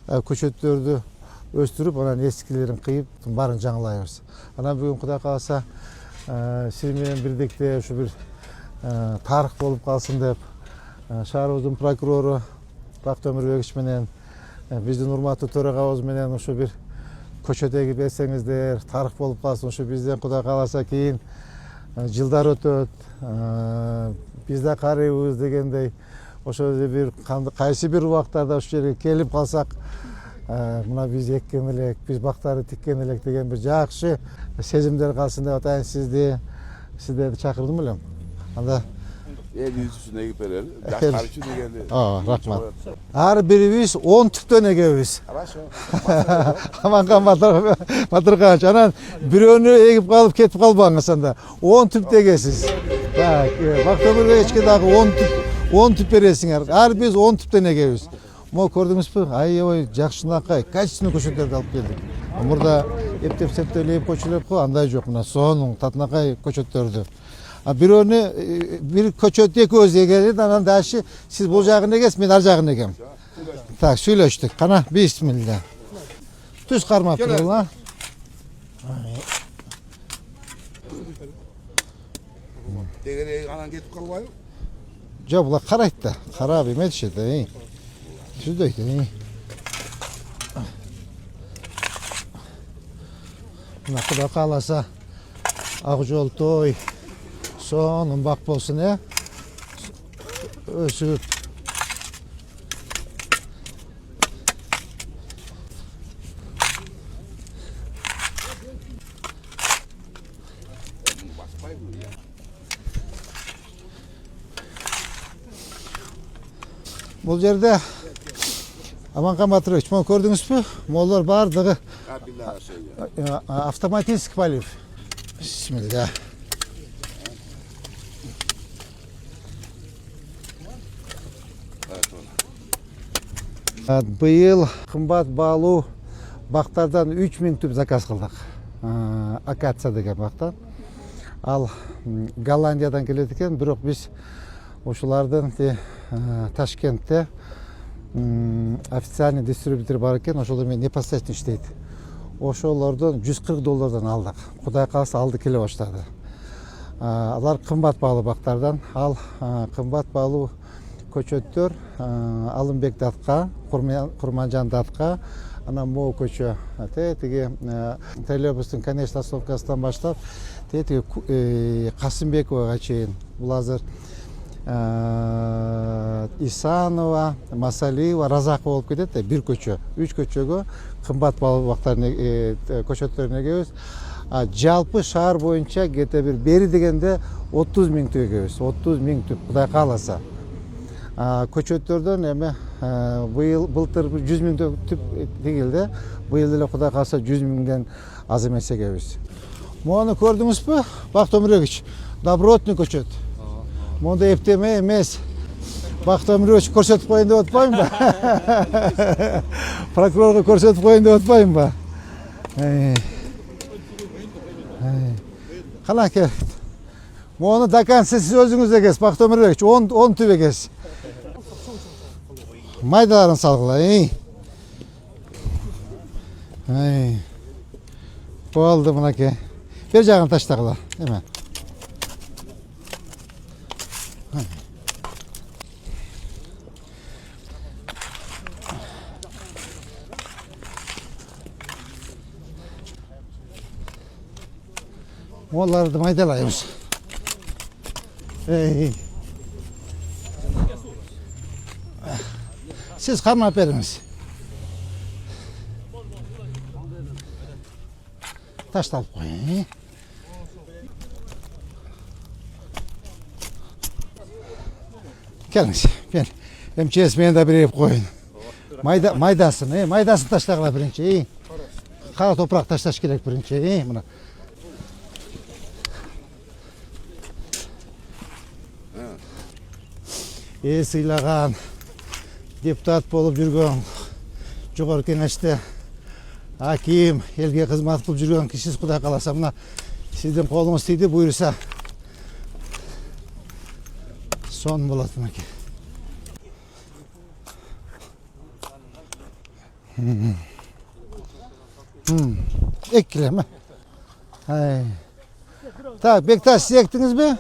көчөттөрдү өстүрүп, анан эскилерин кыйып, баарын жаңылайбыз. Анан бүгүн Кудай кааласа, сиз менен бирдикте ушу бир тарых болуп калсын деп, шаарыбыздын прокурору Бактыөмүр Бекич менен биздин урматтуу төрагабыз менен ушу бир көчөт эгип берсеңиздер, тарых болуп калсын. Ушу бизден Кудай кааласа кийин жылдар өтөт, биз да карыйбыз дегендей, ошо бир кайсы бир убактарда ушул жерге келип калсак, мына биз эккен элек, биз бактарды тиккен элек деген бир жакшы сезимдер калсын деп атайын. Сиздерди чакырдым элем. Анда эл үчүн эгип берели. Жаштар үчүн дегенди. Рахмат. Ар бирибиз 10 түптөн эгебиз. Хорошо. Аманга Батыргач, анан бирөөнү эгип калып кетип калбаңыз анда. 10 түп эгесиз. Так, Бактыөмүр Бекичке дагы 10 түп бересиңер. Ар биз 10 түптөн эгебиз. Мо көрдүңүзбү? Аябай жакшынакай, качественный көчөттөрдү алып келдик. Мурда эптеп септелеп көчөлөп го, андай жок. Мына сонун татынакай көчөттөрдү. Бирөөнү бир көчөт экөөбүз эгелет, анан дальше сиз бул жагын эгесиз, мен ар жагын эгем. Так, сүйлөштүк. Кана, бисмилля. Түз кармап тургула. Дегене анан кетип калбайбы? Жок, булар карайт да. Карап эметишет, Түздөйт, Мына Кудай кааласа, ак жолтой сонун бак болсун, өсүп. Бул жерде Аманкан Батырович, мону көрдүңүзбү? Молор бардыгы автоматический полив. Бисмилля. Быйыл кымбат баалуу бактардан 3000 түп заказ кылдык. Акация деген бактан. Ал Голландиядан келет экен, бирок биз ушулардын Ташкентте официальный дистрибьютор бар экен, ошолор менен непосредственно иштейт. Ошолордон $140 алдык. Кудай кааласа алды келе баштады. Алар кымбат баалуу бактардан. Ал кымбат баалуу көчөттөр Алымбек датка, Курманжан датка, анан могу көчө, тиги троллейбустун конечный остановкасынан баштап, тиги Касымбековага чейин. Бул азыр Исанова, Масалиева, Разакова болуп кетет, бир көчө. 3 көчөгө кымбат баалуу бактарын көчөттөрүн эгебиз. Жалпы шаар боюнча где-то бир бери дегенде 30 000 түп эгебиз. 30 000 түп, Кудай кааласа. Көчөттөрдөн эми былтыр 100 000 түп тигилди. Быйыл эле Кудай кааласа 100 000ден аз эмес эгебиз. Мону көрдүңүзбү? Бактыөмүр Бекич, добротный көчөт. Монда эптеме эмес. Бактыөмүр Бекич көрсөтүп коеюн деп атпаймынбы? Прокурорго көрсөтүп коеюн деп атпаймынбы? Кана кел. Мону дакансы сиз өзүңүз эгесиз, Бактыөмүр Бекич, 10 түп эгесиз. Майдаларын салгыла, Болду мынакей. Бер жагын таштагыла, эме. Оларды майдалайбыз. Siz karmap beriniz. Taştalып koyun. Geliniz. Ben MCS beni de bir koyun. Maydasını taşlarla birinci. Kara toprak taşlaş gerek birinci. Buna. Сыйлаган депутат болуп жүргөн, жогорку кеңеште аким, элге кызмат кылып жүргөн кишисиз, Кудай кааласа мына сиздин колуңуз тийди, буюрса сонун болот мынакей. Ekkileme. Hay. Tak, Bektaş siz ektiniz mi?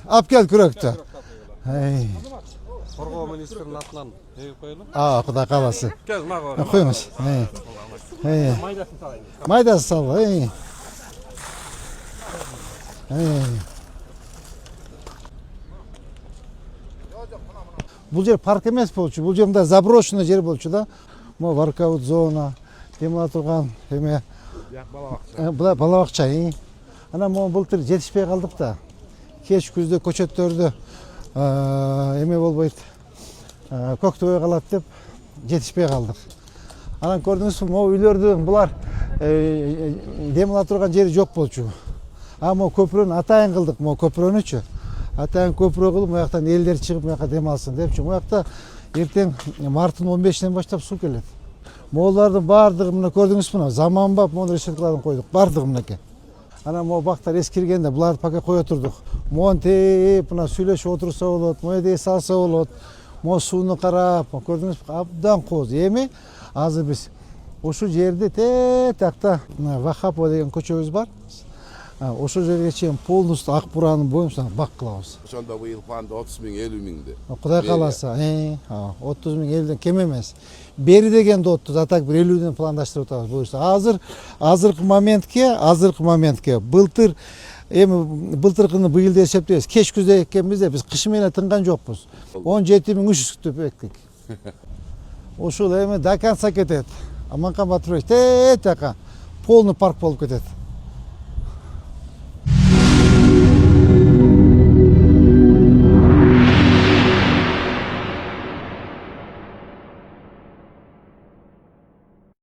Ap gel kürekte. Hay. Korgоо министринин атынан эгип коелу. Kuda kalası. Кез мага. Koyunuz. Hay. Hay. Майдасын салайын. Maydası sal. Hay. Hay. Бұл жер парк емес болчу. Бұл жерде заброшенный жер болчу да. Мо воркаут зона, демала турган эме бала бакча. Ана мо былтыр жетишпей калдык да. Кеч күздө көчөттөрдү эме болбойт. Көктөбөй калат деп жетишпей калдык. Анан көрдүңүзбү, мо үйлөрдүн булар демала турган жери жок болчу. А мо көпүрөнү атайын кылдык, мо көпүрөнүчү. Атайын көпүрө кылып, му жактан элдер чыгып, му жакка дем алсын депчи. Му жакта эртең марттын 15-нен баштап суу келет. Моолардын баардыгы мына көрдүңүзбү, мына заманбап мону решеткаларын койдук, баардыгы мынакей. Ана мо бактар эскиргенде буларды пока кое турдук. Монтип, мына сүйлөшүп отурса болот, моедей салса болот. Мо сууну карап, көрдүңүзбү, абдан кооз. Эми азыр биз ушул жерде такта Вахапова деген көчөбүз бар. Ошол жерге чейин полностью ак буранын боюнча бак кылабыз. Ошондо быйыл планда 30 миң 50 миңди. Кудай кааласа, 30 миң 50ден кем эмес. Бери дегенде 30, а так 50ден пландаштырып атабыз буюрса. Азыркы моментке былтыр эми былтыркыны быйыл деп эсептейбиз. Кеч күздө эккенбиз да биз кышы менен тынган жокпуз. 17.300 күтүп эктик. Ушул эми до конца кетет. Аманкан Батырович така полный парк болуп кетет.